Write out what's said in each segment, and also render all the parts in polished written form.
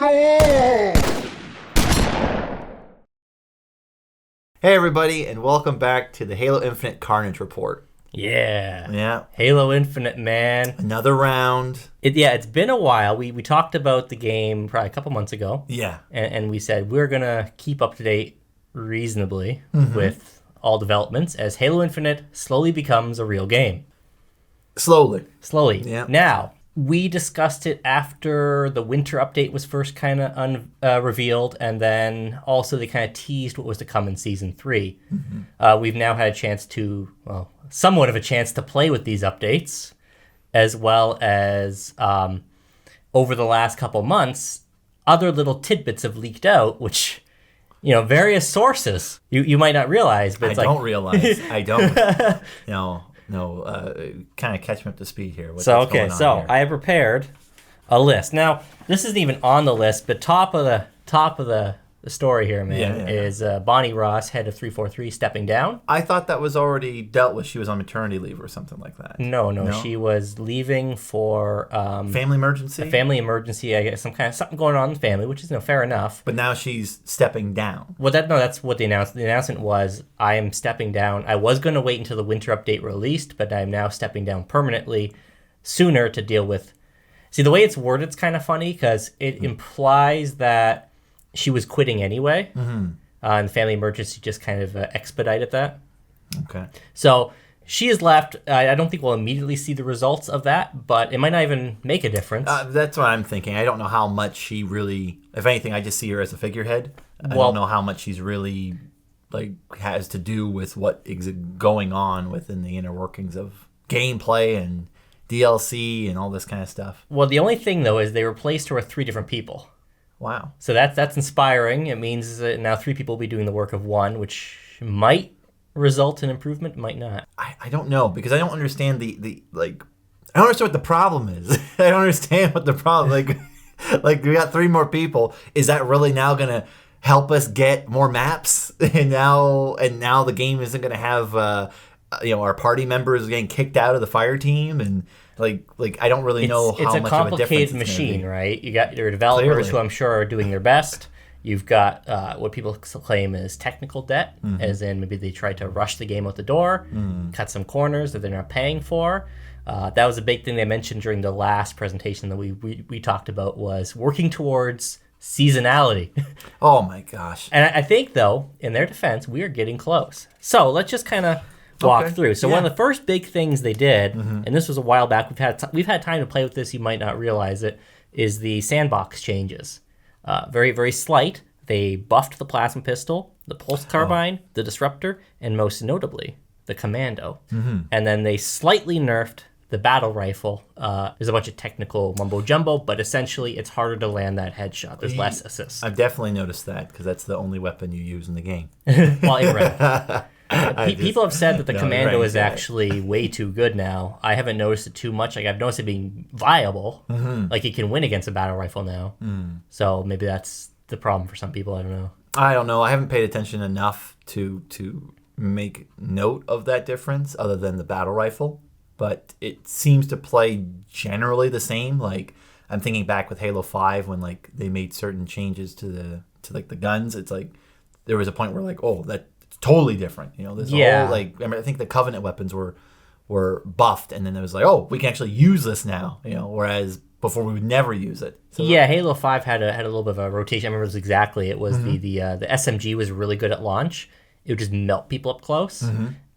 Hey everybody, and welcome back to the Halo Infinite Carnage report. Yeah. Halo Infinite, man. Another round. It's been a while. We talked about the game probably a couple months ago. Yeah. And we said we're going to keep up to date reasonably with all developments as Halo Infinite slowly becomes a real game. Slowly. Yeah. Now, we discussed it after the winter update was first kind of revealed, and then also they kind of teased what was to come in Season 3. We've now had a chance to, somewhat of a chance to play with these updates, as well as over the last couple months, other little tidbits have leaked out, which, various sources you might not realize. But I don't realize. I don't. No, kind of catch me up to speed here. So I have prepared a list. Now, this isn't even on the list, but top of the story here, man, is Bonnie Ross, head of 343, stepping down. I thought that was already dealt with. She was on maternity leave or something like that. No. She was leaving for family emergency. A family emergency. I guess something going on in the family, which is fair enough. But now she's stepping down. Well, that's what they announced. The announcement was, I am stepping down. I was going to wait until the winter update released, but I'm now stepping down permanently sooner to deal with. See, the way it's worded, it's kind of funny because it implies that she was quitting anyway, and the family emergency just kind of expedited that. Okay. So she has left. I don't think we'll immediately see the results of that, but it might not even make a difference. That's what I'm thinking. I don't know how much she really, if anything, I just see her as a figurehead. I don't know how much she's really, has to do with what is going on within the inner workings of gameplay and DLC and all this kind of stuff. Well, the only thing, though, is they replaced her with 3 different people. Wow. So that's inspiring. It means that now 3 people will be doing the work of 1, which might result in improvement, might not. I don't know, because I don't understand I don't understand what the problem is. I don't understand what the problem, we got 3 more people. Is that really now going to help us get more maps? And now the game isn't going to have, our party members getting kicked out of the fire team, and I don't really know how much of a difference it's going to be. It's a complicated machine, right? You got your developers who I'm sure are doing their best. You've got what people claim is technical debt, as in maybe they tried to rush the game out the door, cut some corners that they're not paying for. That was a big thing they mentioned during the last presentation that we talked about, was working towards seasonality. Oh my gosh. And I think, though, in their defense, we are getting close. So let's just kind of walk through. So one of the first big things they did, and this was a while back, we've had time to play with this, you might not realize it, is the sandbox changes. Very, very slight. They buffed the plasma pistol, the pulse carbine, the disruptor, and most notably, the commando. And then they slightly nerfed the battle rifle. There's a bunch of technical mumbo jumbo, but essentially it's harder to land that headshot. There's less assists. I've definitely noticed that, because that's the only weapon you use in the game. Well, in red. People have said that the commando is actually way too good now. I haven't noticed it too much. I've noticed it being viable. It can win against a battle rifle now. So maybe that's the problem for some people. I don't know. I don't know. I haven't paid attention enough to make note of that difference, other than the battle rifle. But it seems to play generally the same. I'm thinking back with Halo 5 when they made certain changes to the guns. It's there was a point where that's totally different. This whole I think the Covenant weapons were buffed, and then it was we can actually use this now. Whereas before we would never use it. So Halo 5 had a little bit of a rotation. I remember it was the SMG was really good at launch. It would just melt people up close.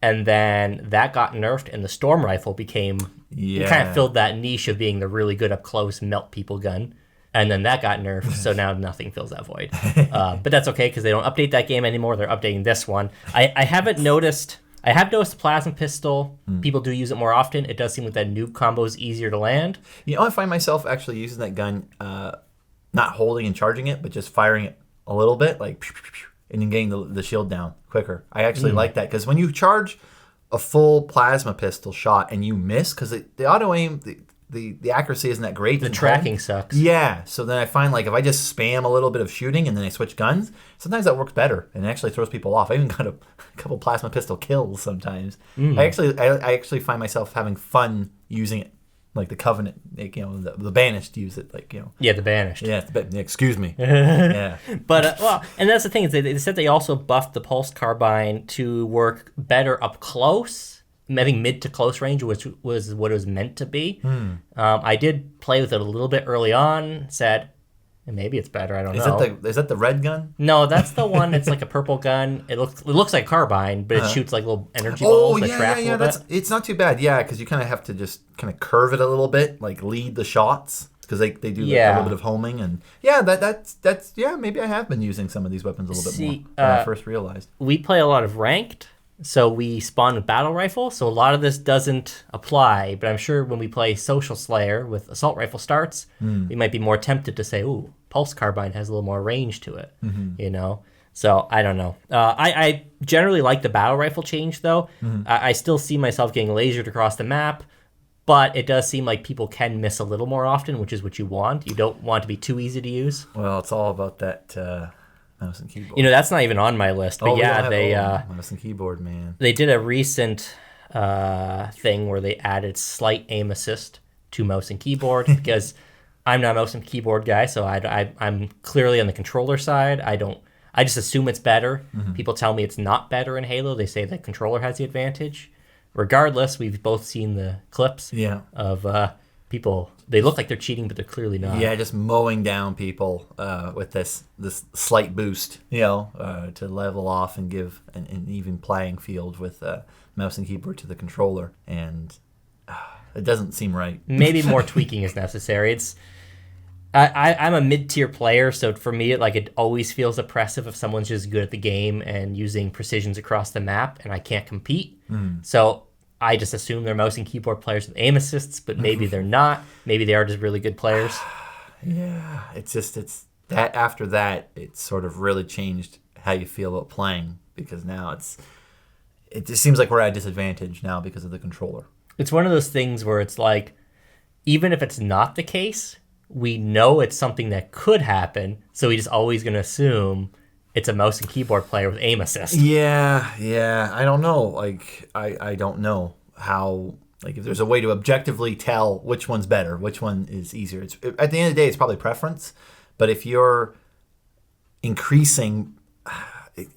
And then that got nerfed, and the storm rifle became it kind of filled that niche of being the really good up close melt people gun. And then that got nerfed, so now nothing fills that void. But that's okay, because they don't update that game anymore. They're updating this one. I have noticed the plasma pistol. People do use it more often. It does seem like that nuke combo is easier to land. I find myself actually using that gun, not holding and charging it, but just firing it a little bit, and then getting the shield down quicker. I actually like that, because when you charge a full plasma pistol shot and you miss, because the auto aim, the accuracy isn't that great. The tracking sucks. Yeah, so then I find if I just spam a little bit of shooting and then I switch guns, sometimes that works better and it actually throws people off. I even got a couple plasma pistol kills sometimes. I actually find myself having fun using it Like the Covenant, like, the Banished use it, like, Yeah, the Banished. Yeah, excuse me. Yeah. But, and that's the thing, is they said they also buffed the Pulse Carbine to work better up close. I think mid to close range, which was what it was meant to be. I did play with it a little bit early on, said, and maybe it's better, I don't know. Is that the red gun? No, that's the one. It's like a purple gun. It looks like a carbine, but it shoots like little energy balls that track a little bit. It's not too bad, yeah, because you kind of have to just kind of curve it a little bit, like lead the shots, because they do like a little bit of homing, and that's maybe I have been using some of these weapons a little bit more than I first realized. We play a lot of ranked, so we spawn with battle rifle, so a lot of this doesn't apply, but I'm sure when we play Social Slayer with assault rifle starts, we might be more tempted to say, ooh, Pulse Carbine has a little more range to it, So I don't know. I generally like the battle rifle change, though. I still see myself getting lasered across the map, but it does seem like people can miss a little more often, which is what you want. You don't want to be too easy to use. Well, it's all about that mouse and keyboard. That's not even on my list. But they mouse and keyboard, man. They did a recent thing where they added slight aim assist to mouse and keyboard because I'm not a mouse and keyboard guy, so I'm clearly on the controller side. I just assume it's better. People tell me it's not better in Halo. They say the controller has the advantage. Regardless, we've both seen the clips of people. They look like they're cheating, but they're clearly not. Yeah, just mowing down people with this slight boost, to level off and give an even playing field with mouse and keyboard to the controller. And it doesn't seem right. Maybe more tweaking is necessary. I'm a mid-tier player, so for me, it always feels oppressive if someone's just good at the game and using precisions across the map, and I can't compete. So I just assume they're mouse and keyboard players with aim assists, but maybe they're not. Maybe they are just really good players. Yeah, it's that after that, it sort of really changed how you feel about playing, because now it just seems like we're at a disadvantage now because of the controller. It's one of those things where it's like, even if it's not the case, we know it's something that could happen, so we just always going to assume it's a mouse and keyboard player with aim assist. Yeah. I don't know. I don't know how, if there's a way to objectively tell which one's better, which one is easier. At the end of the day, it's probably preference, but if you're increasing,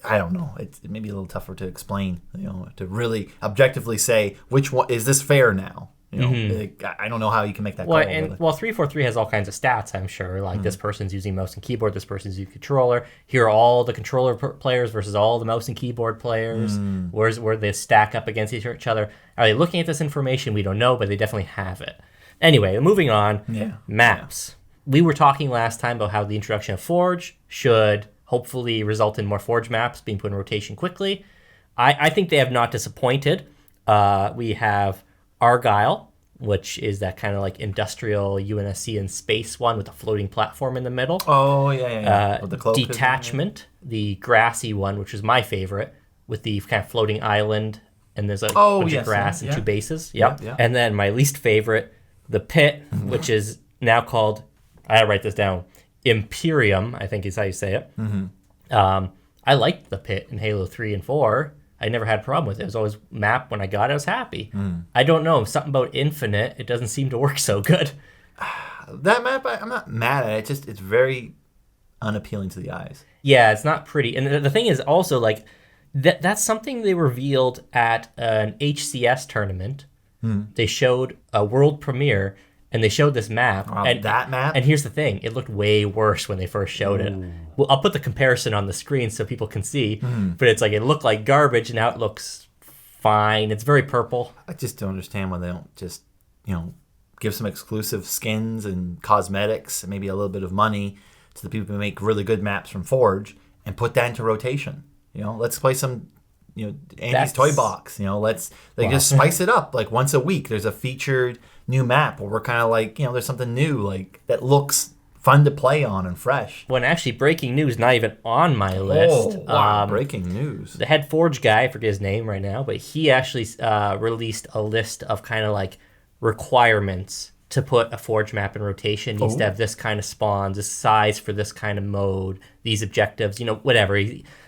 I don't know. It may be a little tougher to explain, to really objectively say which one is this fair now. I don't know how you can make that call. And 343 has all kinds of stats, I'm sure. This person's using mouse and keyboard, this person's using controller. Here are all the controller players versus all the mouse and keyboard players. Where they stack up against each other. Are they looking at this information? We don't know, but they definitely have it. Anyway, moving on. Maps. We were talking last time about how the introduction of Forge should hopefully result in more Forge maps being put in rotation quickly. I think they have not disappointed. We have Argyle, which is that kind of industrial UNSC in space one with a floating platform in the middle. Oh, yeah. With the cloak. Detachment, the grassy one, which is my favorite, with the kind of floating island, and there's a bunch of grass and two bases. Yep. Yeah. And then my least favorite, the Pit, which is now called, I gotta write this down, Imperium, I think is how you say it. I liked the Pit in Halo 3 and 4. I never had a problem with it. It was always map when I got it, I was happy. I don't know, something about Infinite, it doesn't seem to work so good. That map, I'm not mad at it. It's very unappealing to the eyes. Yeah, it's not pretty. And the thing is also, that's something they revealed at an HCS tournament. They showed a world premiere, and they showed this map. That map? And here's the thing. It looked way worse when they first showed it. Well, I'll put the comparison on the screen so people can see. But it's it looked like garbage, and now it looks fine. It's very purple. I just don't understand why they don't just, give some exclusive skins and cosmetics and maybe a little bit of money to the people who make really good maps from Forge and put that into rotation. Let's play some, Andy's Toy Box. Let's just spice it up. Once a week, there's a featured new map where we're kind of there's something new that looks fun to play on and fresh. When actually, breaking news, not even on my list. Oh, wow, breaking news. The head Forge guy, I forget his name right now, but he actually released a list of kind of requirements to put a Forge map in rotation needs to have this kind of spawns, this size for this kind of mode, these objectives, whatever.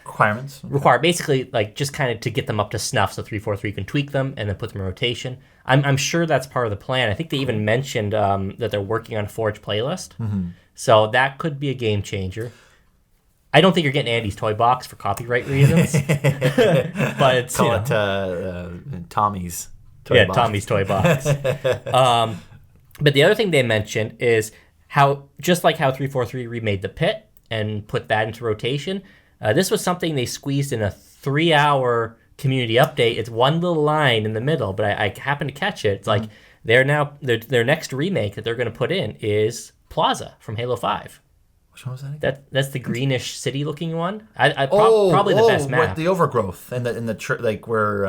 Requirements. Basically, like, just kind of to get them up to snuff so 343 can tweak them and then put them in rotation. I'm sure that's part of the plan. I think they even mentioned that they're working on a Forge playlist. So that could be a game changer. I don't think you're getting Andy's toy box for copyright reasons. But it's, Call it Tommy's toy box. Tommy's toy box. But the other thing they mentioned is how, just like how 343 remade the pit and put that into rotation, this was something they squeezed in a 3-hour community update. It's one little line in the middle, but I happened to catch it. It's like their next remake that they're going to put in is Plaza from Halo 5. Which one was that again? That's the greenish city looking one. Probably the best map. With the overgrowth and the like where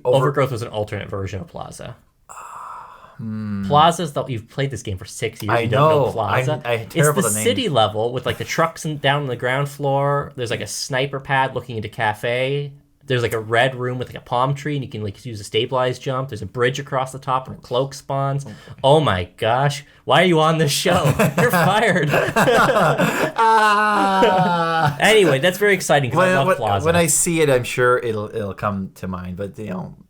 overgrowth was an alternate version of Plaza. Plaza's you've played this game for 6 years. You don't know Plaza. It's the city level with like the trucks down on the ground floor. There's like a sniper pad looking into cafe. There's like a red room with like a palm tree, and you can like use a stabilized jump. There's a bridge across the top where a cloak spawns. Oh my gosh! Why are you on this show? You're fired. Anyway, that's very exciting because I love Plaza. When I see it, I'm sure it'll come to mind. But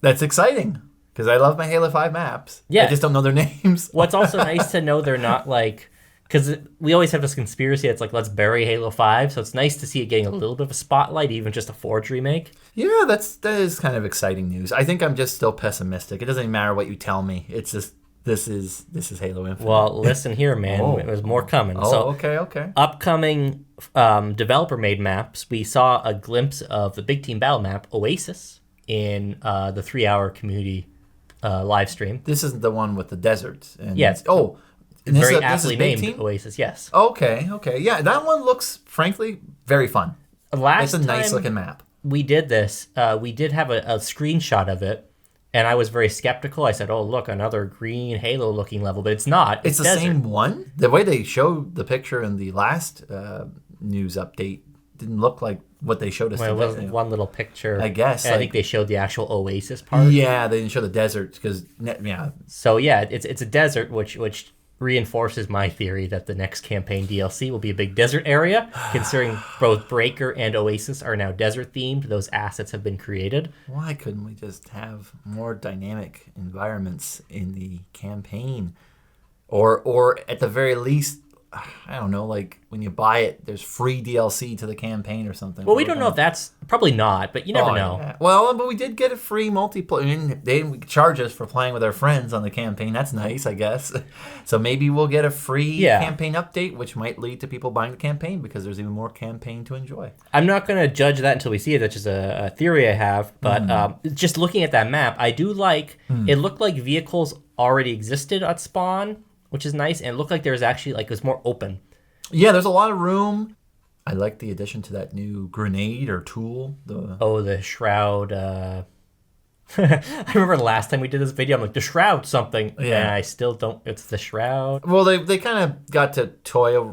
that's exciting. Because I love my Halo 5 maps. Yeah. I just don't know their names. What's also nice to know they're not like... Because we always have this conspiracy that's like, let's bury Halo 5. So it's nice to see it getting a little bit of a spotlight, even just a Forge remake. Yeah, that is kind of exciting news. I think I'm just still pessimistic. It doesn't even matter what you tell me. It's just, this is Halo Infinite. Well, listen here, man. There's more coming. Okay. Upcoming developer-made maps. We saw a glimpse of the big team battle map, Oasis, in the 3-hour community live stream. This isn't the one with the desert. Yes. Very aptly named Oasis, yes. Okay. Yeah, that one looks, frankly, very fun. It's a nice looking map. We did this. We did have a screenshot of it, and I was very skeptical. I said, oh, look, another green Halo looking level, but it's not. It's the desert. same one? The way they showed the picture in the last news update didn't look like what they showed us. Well, it was one little picture. I guess. I think they showed the actual Oasis part. Yeah, they didn't show the desert because, yeah. So, yeah, it's a desert, which reinforces my theory that the next campaign DLC will be a big desert area, considering both Breaker and Oasis are now desert themed. Those assets have been created. Why couldn't we just have more dynamic environments in the campaign? Or at the very least, I don't know, like when you buy it, there's free DLC to the campaign or something. Well, we don't know if that's probably not, but you never know. Yeah. Well, but we did get a free multiplayer. I mean, they didn't charge us for playing with our friends on the campaign. That's nice, I guess. So maybe we'll get a free campaign update, which might lead to people buying the campaign because there's even more campaign to enjoy. I'm not going to judge that until we see it. That's just a theory I have. But just looking at that map, I do like it looked like vehicles already existed at spawn, which is nice, and it looked like there was actually, like, it was more open. Yeah, there's a lot of room. I like the addition to that new grenade or tool. The Shroud. I remember the last time we did this video, I'm like, the Shroud something, and I still don't, it's the Shroud. Well, they kind of got to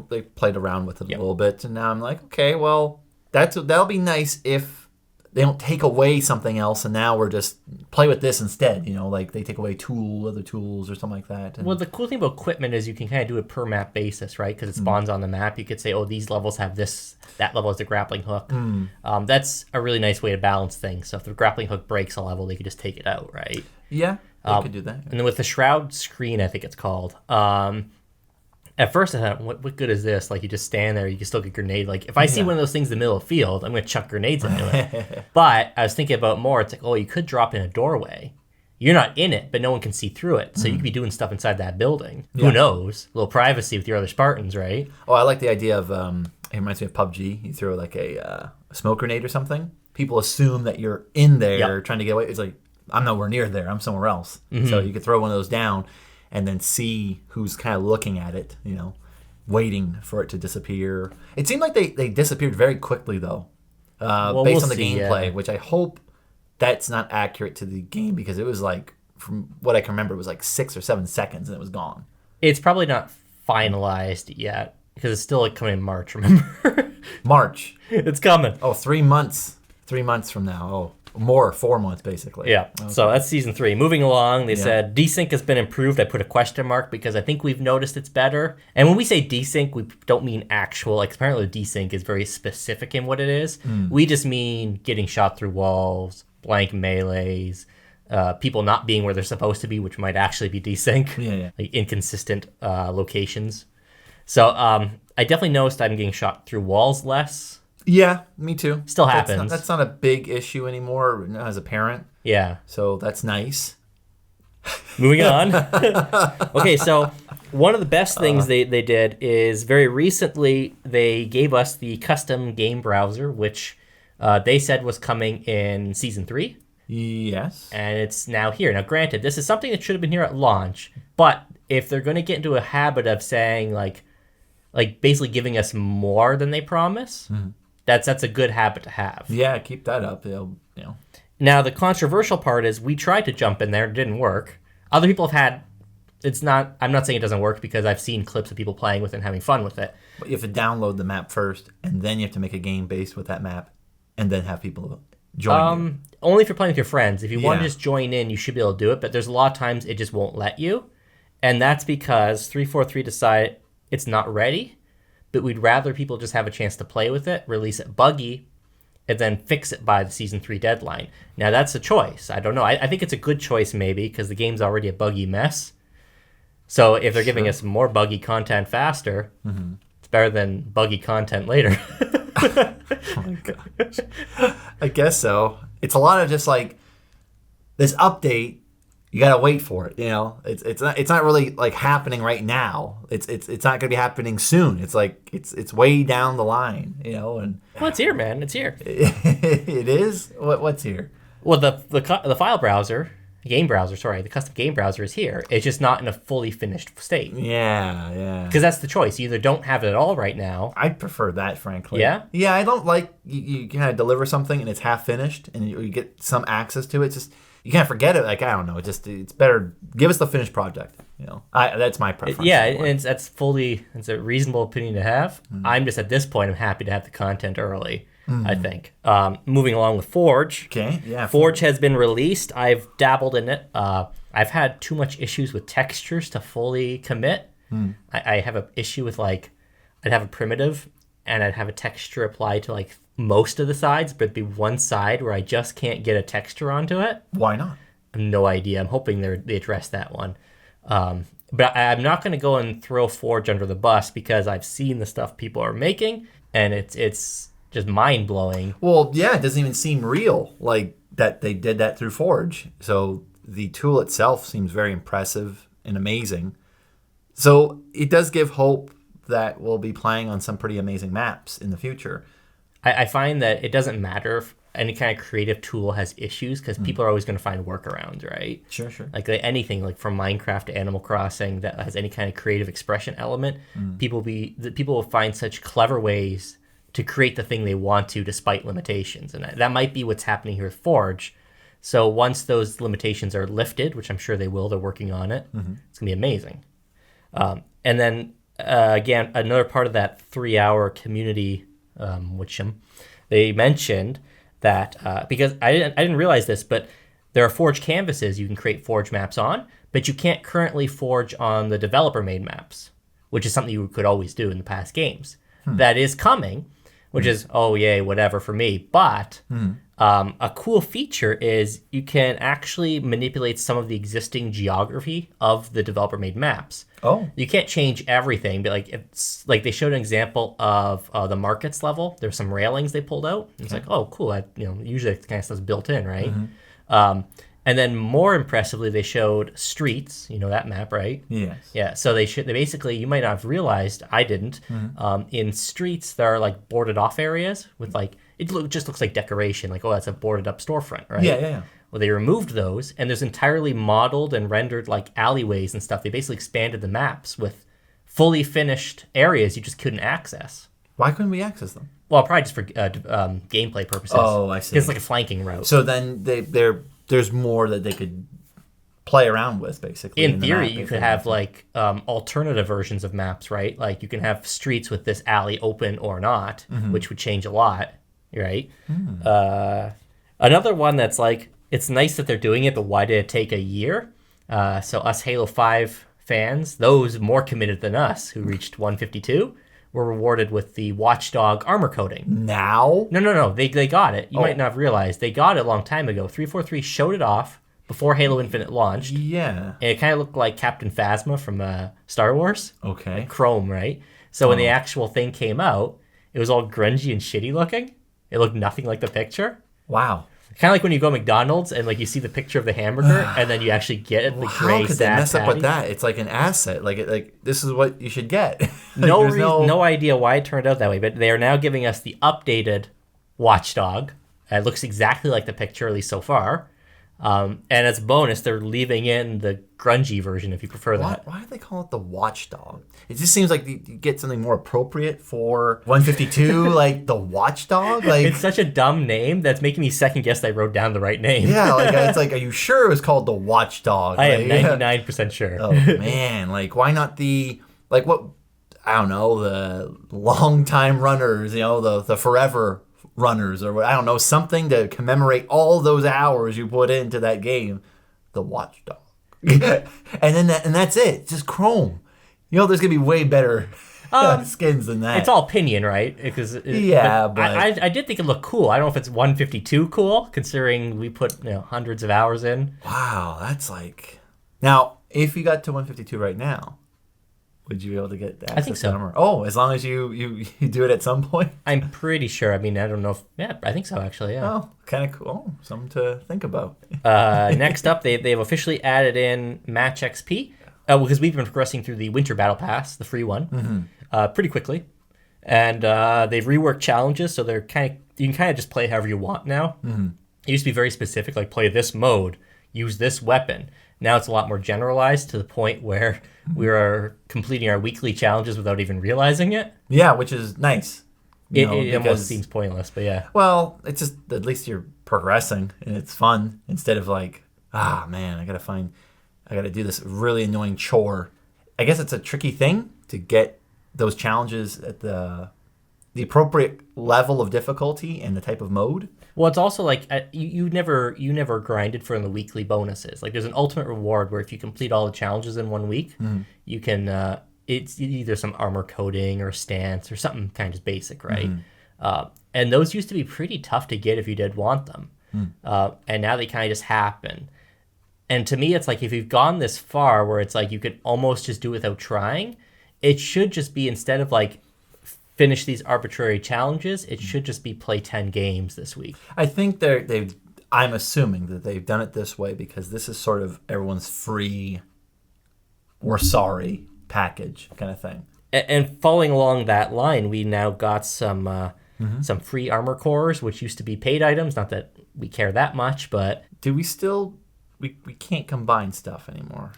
they played around with it a little bit, and now I'm like, okay, well, that'll be nice if they don't take away something else, and now we're just play with this instead. Like they take away other tools or something like that. Well, the cool thing about equipment is you can kind of do it per map basis, right? Because it spawns on the map. You could say, oh, these levels have this. That level is the grappling hook. That's a really nice way to balance things. So if the grappling hook breaks a level, they could just take it out, right? Yeah, they could do that. And then with the Shroud screen, I think it's called. At first, I thought, what good is this? Like, you just stand there, you can still get grenade. Like, if I see one of those things in the middle of the field, I'm going to chuck grenades into it. But I was thinking about more. It's like, oh, you could drop in a doorway. You're not in it, but no one can see through it. So you could be doing stuff inside that building. Who knows? A little privacy with your other Spartans, right? Oh, I like the idea of, it reminds me of PUBG. You throw, like, a smoke grenade or something. People assume that you're in there trying to get away. It's like, I'm nowhere near there. I'm somewhere else. So you could throw one of those down and then see who's kind of looking at it, waiting for it to disappear. It seemed like they disappeared very quickly, though, based on the gameplay, which I hope that's not accurate to the game, because it was like, from what I can remember, it was like 6 or 7 seconds and it was gone. It's probably not finalized yet, because it's still like coming in March, remember? March. It's coming. Oh, 3 months. 3 months from now. Oh, More, 4 months, basically. Yeah. Okay. So that's season 3. Moving along, they said desync has been improved. I put a question mark because I think we've noticed it's better. And when we say desync, we don't mean actual. Like, apparently desync is very specific in what it is. We just mean getting shot through walls, blank melees, people not being where they're supposed to be, which might actually be desync. Yeah. Like inconsistent locations. So I definitely noticed I'm getting shot through walls less. Yeah, me too. Still happens. That's not a big issue anymore as a parent. Yeah. So that's nice. Moving on. Okay, so one of the best things they did is very recently they gave us the custom game browser, which they said was coming in Season 3. Yes. And it's now here. Now, granted, this is something that should have been here at launch, but if they're going to get into a habit of saying, like basically giving us more than they promise, that's a good habit to have. Yeah, keep that up. Now, the controversial part is we tried to jump in there. It didn't work. Other people have had... I'm not saying it doesn't work because I've seen clips of people playing with it and having fun with it. But you have to download the map first, and then you have to make a game based with that map, and then have people join you. Only if you're playing with your friends. If you want to just join in, you should be able to do it, but there's a lot of times it just won't let you. And that's because 343 decided it's not ready, but we'd rather people just have a chance to play with it, release it buggy, and then fix it by the Season 3 deadline. Now, that's a choice. I don't know. I think it's a good choice, maybe, because the game's already a buggy mess. So if they're giving us more buggy content faster, it's better than buggy content later. Oh my gosh. I guess so. It's a lot of just like, this update, you gotta wait for it. It's not really like happening right now. It's not gonna be happening soon. It's like it's way down the line. And well, it's here, man. It's here. It is. What's here? Well, the file browser, the custom game browser is here. It's just not in a fully finished state. Yeah. Because that's the choice. You either don't have it at all right now. I'd prefer that, frankly. Yeah? Yeah, I don't like you kind of deliver something and it's half finished and you get some access to it. It's just you can't forget it. Like, I don't know. It's better. Give us the finished project. That's my preference. Yeah, and it's a reasonable opinion to have. I'm just at this point, I'm happy to have the content early. I think. Moving along with Forge. Okay, yeah. Forge has been released. I've dabbled in it. I've had too much issues with textures to fully commit. I have an issue with I'd have a primitive and I'd have a texture applied to most of the sides, but it'd be one side where I just can't get a texture onto it. Why not? I have no idea. I'm hoping they address that one. But I'm not going to go and throw Forge under the bus because I've seen the stuff people are making, and it's just mind-blowing. Well, yeah, it doesn't even seem real, like that they did that through Forge. So the tool itself seems very impressive and amazing. So it does give hope that we'll be playing on some pretty amazing maps in the future. I find that it doesn't matter if any kind of creative tool has issues because people are always going to find workarounds, right? Sure. Like anything, from Minecraft to Animal Crossing that has any kind of creative expression element, people will find such clever ways to create the thing they want to despite limitations. And that might be what's happening here with Forge. So once those limitations are lifted, which I'm sure they will, they're working on it, it's going to be amazing. And then, again, another part of that 3-hour community, which they mentioned that, because I didn't realize this, but there are Forge canvases you can create Forge maps on, but you can't currently Forge on the developer-made maps, which is something you could always do in the past games. That is coming, which is, oh, yay, whatever for me. But a cool feature is you can actually manipulate some of the existing geography of the developer-made maps. Oh. You can't change everything, but it's they showed an example of the markets level. There's some railings they pulled out. It's like, oh, cool. Usually that kind of stuff's built in, right? And then more impressively, they showed streets. You know that map, right? Yes. Yeah. So they basically, you might not have realized, I didn't. In streets, there are boarded off areas with just looks like decoration. Oh, that's a boarded up storefront, right? Yeah. Well, they removed those, and there's entirely modeled and rendered alleyways and stuff. They basically expanded the maps with fully finished areas you just couldn't access. Why couldn't we access them? Well, probably just for gameplay purposes. Oh, I see. It's like a flanking route. So then there's more that they could play around with, basically. In theory, you could have alternative versions of maps, right? You can have streets with this alley open or not, which would change a lot, right? Another one that's like, it's nice that they're doing it, but why did it take a year? So us Halo 5 fans, those more committed than us who reached 152, were rewarded with the Watchdog armor coating. Now? No. They got it. You might not have realized. They got it a long time ago. 343 showed it off before Halo Infinite launched. Yeah. And it kind of looked like Captain Phasma from Star Wars. Okay. Like chrome, right? So when the actual thing came out, it was all grungy and shitty looking. It looked nothing like the picture. Wow. Kind of like when you go to McDonald's and like you see the picture of the hamburger and then you actually get the gray how could they mess up with that? It's like an asset. Like this is what you should get. No idea why it turned out that way, but they are now giving us the updated Watchdog. It looks exactly like the picture, at least so far. And as a bonus, they're leaving in the grungy version if you prefer that. Why do they call it the Watchdog? It just seems like you get something more appropriate for 152, like the Watchdog. Like it's such a dumb name that's making me second guess I wrote down the right name. Yeah, like it's like, are you sure it was called the Watchdog? I am 99% sure. Oh man, like why not the what? I don't know, the longtime runners, the forever runners, or I don't know, something to commemorate all those hours you put into that game. The Watchdog. and that's it. Just chrome. There's gonna be way better skins than that. It's all opinion, right? Because but I did think it looked cool. I don't know if it's 152 cool, considering we put hundreds of hours in. Wow, that's like now. If you got to 152 right now, would you be able to get that? I think so. Oh, as long as you do it at some point? I'm pretty sure. I mean, I don't know if... Yeah, I think so, actually, yeah. Oh, kind of cool. Something to think about. Next up, they've officially added in Match XP, because we've been progressing through the Winter Battle Pass, the free one, pretty quickly. And they've reworked challenges, so you can kind of just play however you want now. Mm-hmm. It used to be very specific, like play this mode, use this weapon. Now it's a lot more generalized to the point where we are completing our weekly challenges without even realizing it. Yeah, which is nice. It almost seems pointless, but yeah. Well, it's just at least you're progressing and it's fun instead of like, man, I gotta do this really annoying chore. I guess it's a tricky thing to get those challenges at the appropriate level of difficulty and the type of mode. Well, it's also like you never grinded for the weekly bonuses. Like there's an ultimate reward where if you complete all the challenges in 1 week, you can it's either some armor coating or stance or something kind of basic, right? And those used to be pretty tough to get if you did want them, and now they kind of just happen. And to me, it's like if you've gone this far where it's like you could almost just do it without trying, it should just be instead of like finish these arbitrary challenges, it should just be play 10 games this week. I think I'm assuming that they've done it this way because this is sort of everyone's free or sorry package kind of thing. And following along that line, we now got some free armor cores, which used to be paid items. Not that we care that much, but do we still? We can't combine stuff anymore.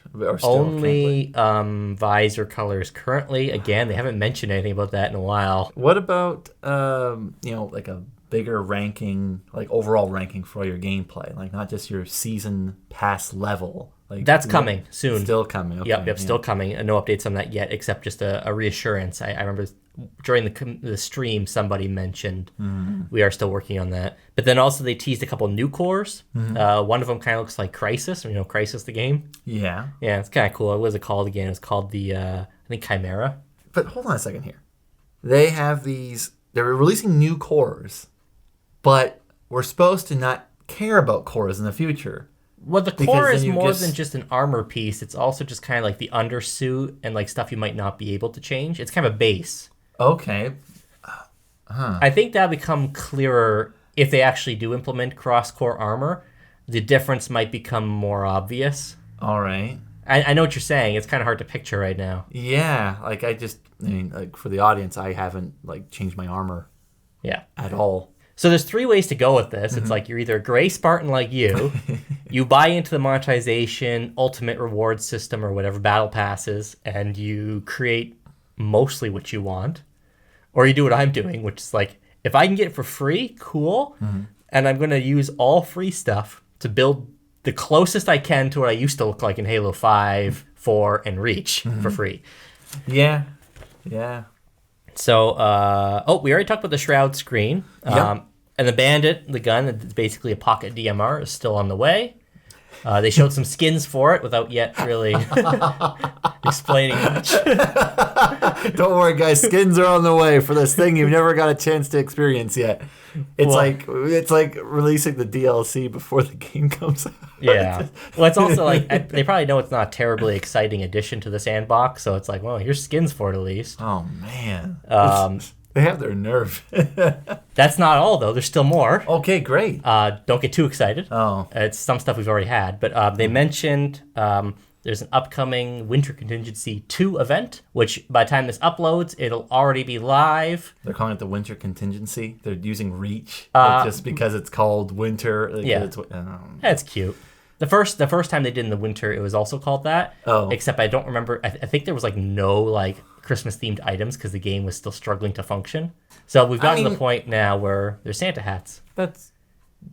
Only visor colors currently. Again, they haven't mentioned anything about that in a while. What about like a bigger ranking, like overall ranking for your gameplay, like not just your season pass level? Like that's coming soon. Still coming. Okay, Yep, still coming. No updates on that yet, except just a reassurance. I remember during the stream somebody mentioned we are still working on that. But then also they teased a couple new cores. One of them kind of looks like Crysis, Crysis the game. Yeah, it's kind of cool. What was it called again? It was called the I think Chimera. But hold on a second here. They have these. They're releasing new cores, but we're supposed to not care about cores in the future. Well, the core is more than just an armor piece. It's also just kind of like the undersuit and like stuff you might not be able to change. It's kind of a base. Okay. I think that'll become clearer if they actually do implement cross-core armor. The difference might become more obvious. All right. I know what you're saying. It's kind of hard to picture right now. Yeah, like like for the audience, I haven't like changed my armor. Yeah. At all. So there's 3 ways to go with this. It's like you're either a gray Spartan like you, you buy into the monetization, ultimate reward system, or whatever battle passes, and you create mostly what you want. Or you do what I'm doing, which is like, if I can get it for free, cool, and I'm going to use all free stuff to build the closest I can to what I used to look like in Halo 5, 4, and Reach for free. Yeah. So, we already talked about the Shroud screen. Yep. And the bandit, the gun, it's basically a pocket DMR, is still on the way. They showed some skins for it without yet really explaining much. Don't worry, guys. Skins are on the way for this thing you've never got a chance to experience yet. It's like releasing the DLC before the game comes out. Yeah. Well, it's also like they probably know it's not a terribly exciting addition to the sandbox, so it's like, well, here's skins for it at least. Oh man. They have their nerve. That's not all though. There's still more. Okay, great. Don't get too excited. Oh. It's some stuff we've already had, but they mentioned there's an upcoming Winter Contingency 2 event, which by the time this uploads, it'll already be live. They're calling it the Winter Contingency. They're using Reach just because it's called Winter. Yeah. That's cute. The first time they did in the winter, it was also called that. Oh. Except I don't remember. I think there was like no like Christmas themed items because the game was still struggling to function. So we've gotten to the point now where there's Santa hats. That's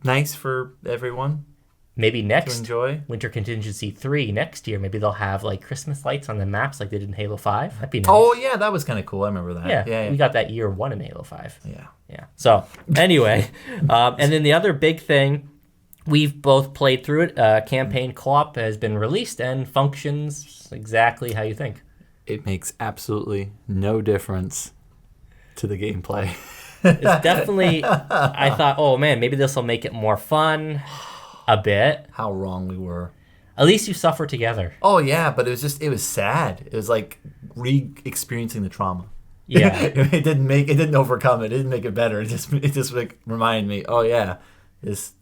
nice for everyone. Maybe next to enjoy. Winter Contingency 3 next year, maybe they'll have like Christmas lights on the maps like they did in Halo 5. That'd be nice. Oh yeah, that was kind of cool. I remember that. Yeah. We got that year 1 in Halo 5. Yeah. So anyway, and then the other big thing. We've both played through it. Campaign co-op has been released and functions exactly how you think. It makes absolutely no difference to the gameplay. It's definitely, I thought, oh man, maybe this will make it more fun a bit. How wrong we were. At least you suffer together. Oh yeah, but it was sad. It was like re-experiencing the trauma. Yeah. it didn't overcome it. It didn't make it better. It just like reminded me, oh yeah, this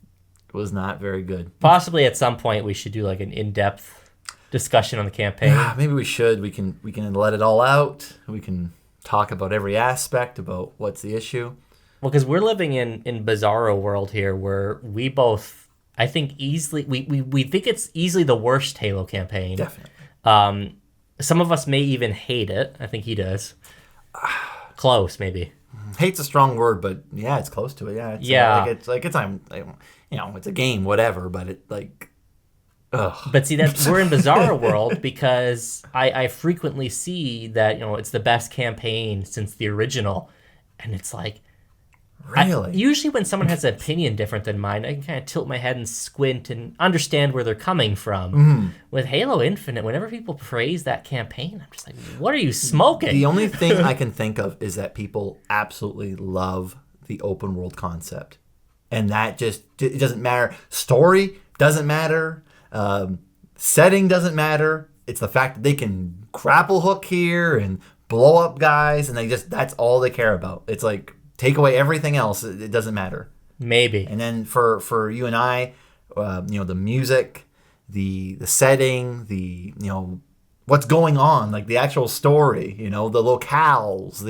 was not very good. Possibly at some point we should do like an in-depth discussion on the campaign. Maybe we should. We can let it all out. We can talk about every aspect about what's the issue. Well, because we're living in bizarro world here where we both, I think easily, we think it's easily the worst Halo campaign. Definitely. Some of us may even hate it. I think he does. Close, maybe. Hate's a strong word, but yeah, it's close to it. Yeah. It's it's a game, whatever, but it like, ugh. But see, that we're in bizarro world because I frequently see that, it's the best campaign since the original. And it's like, really? Usually when someone has an opinion different than mine, I can kind of tilt my head and squint and understand where they're coming from. Mm-hmm. With Halo Infinite, whenever people praise that campaign, I'm just like, what are you smoking? The only thing I can think of is that people absolutely love the open world concept. And that it doesn't matter. Story doesn't matter. Setting doesn't matter. It's the fact that they can grapple hook here and blow up guys, and that's all they care about. It's like, take away everything else, it doesn't matter. Maybe. And then for you and I, the music, the setting, what's going on, like the actual story, the locales,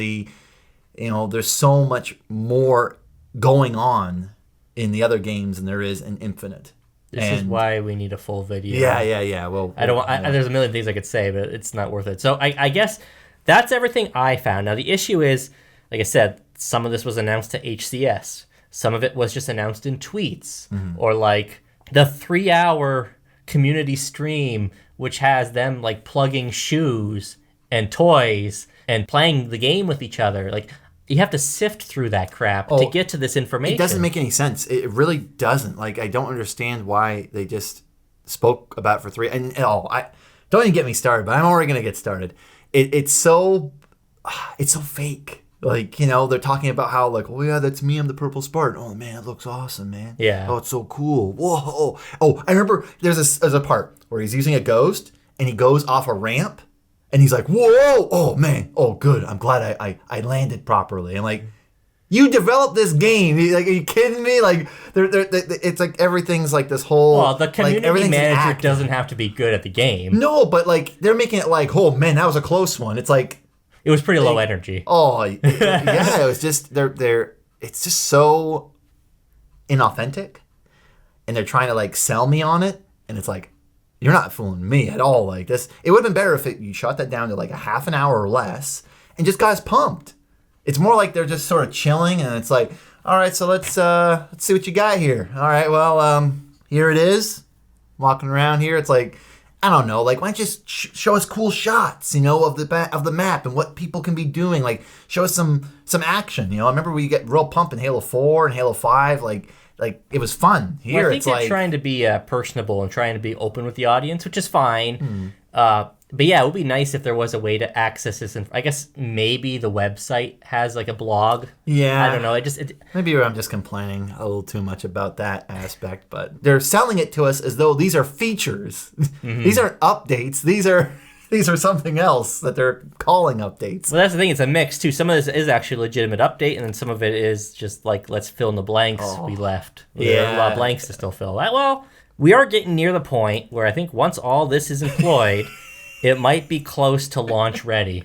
there's so much more going on in the other games than there is in Infinite. This is why we need a full video. Yeah. Well, there's a million things I could say, but it's not worth it. So I guess that's everything I found. Now the issue is, like I said, some of this was announced to HCS. Some of it was just announced in tweets. Mm-hmm. Or like the 3-hour community stream, which has them like plugging shoes and toys and playing the game with each other. Like, you have to sift through that crap to get to this information. It doesn't make any sense. It really doesn't. Like, I don't understand why they just spoke about it for 3. And don't even get me started, but I'm already going to get started. It's so fake. Like, they're talking about how, like, oh, yeah, that's me. I'm the Purple Spartan. Oh, man, it looks awesome, man. Yeah. Oh, it's so cool. Whoa. Oh, I remember there's a part where he's using a ghost, and he goes off a ramp, and he's like, whoa. Oh, man. Oh, good. I'm glad I landed properly. And, like, you developed this game. Like, are you kidding me? Like, it's like everything's like this whole... Well, the community manager doesn't have to be good at the game. No, but, like, they're making it like, oh, man, that was a close one. It's like... It was pretty low energy. Oh, yeah. It was just it's just so inauthentic, and they're trying to like sell me on it, and it's like, you're not fooling me at all. Like this, it would have been better if you shot that down to like a half an hour or less, and just got us pumped. It's more like they're just sort of chilling, and it's like, all right, so let's see what you got here. All right, well, here it is. Walking around here, it's like, I don't know, like, why don't you just show us cool shots, of the map and what people can be doing. Like, show us some action. I remember we get real pumped in Halo 4 and Halo 5. Like it was fun. Here, well, I think it's they're like trying to be personable and trying to be open with the audience, which is fine. But yeah, it would be nice if there was a way to access this. And I guess maybe the website has like a blog. Yeah. I don't know. Maybe I'm just complaining a little too much about that aspect, but they're selling it to us as though these are features. These aren't updates. These are something else that they're calling updates. Well, that's the thing. It's a mix too. Some of this is actually a legitimate update, and then some of it is just like, let's fill in the blanks we left. There are a lot of blanks to still fill. Well, we are getting near the point where I think once all this is employed, it might be close to launch ready.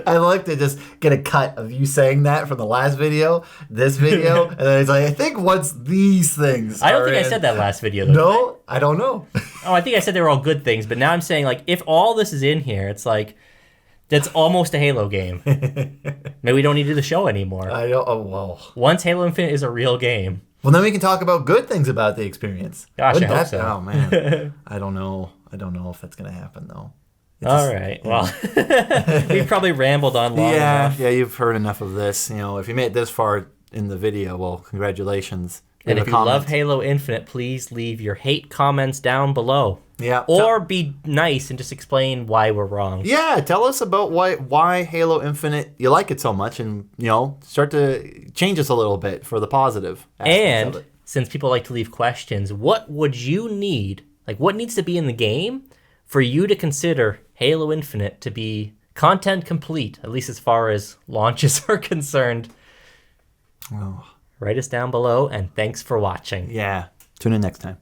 I'd like to just get a cut of you saying that from the last video, this video, and then it's like, I think once these things I don't think I said that last video, though. No? I don't know. I think I said they were all good things, but now I'm saying, like, if all this is in here, it's like, that's almost a Halo game. Maybe we don't need to do the show anymore. I don't, oh, well. Once Halo Infinite is a real game. Well, then we can talk about good things about the experience. Gosh, I hope so. Oh, man. I don't know if that's going to happen, though. All right. Well, we've probably rambled on long enough. Yeah, you've heard enough of this. If you made it this far in the video, well, congratulations. And if you love Halo Infinite, please leave your hate comments down below. Yeah. Or be nice and just explain why we're wrong. Yeah, tell us about why Halo Infinite, you like it so much, and, start to change us a little bit for the positive aspects of it. And since people like to leave questions, what would you need, like what needs to be in the game for you to consider Halo Infinite to be content complete, at least as far as launches are concerned? Oh. Write us down below, and thanks for watching. Yeah. Tune in next time.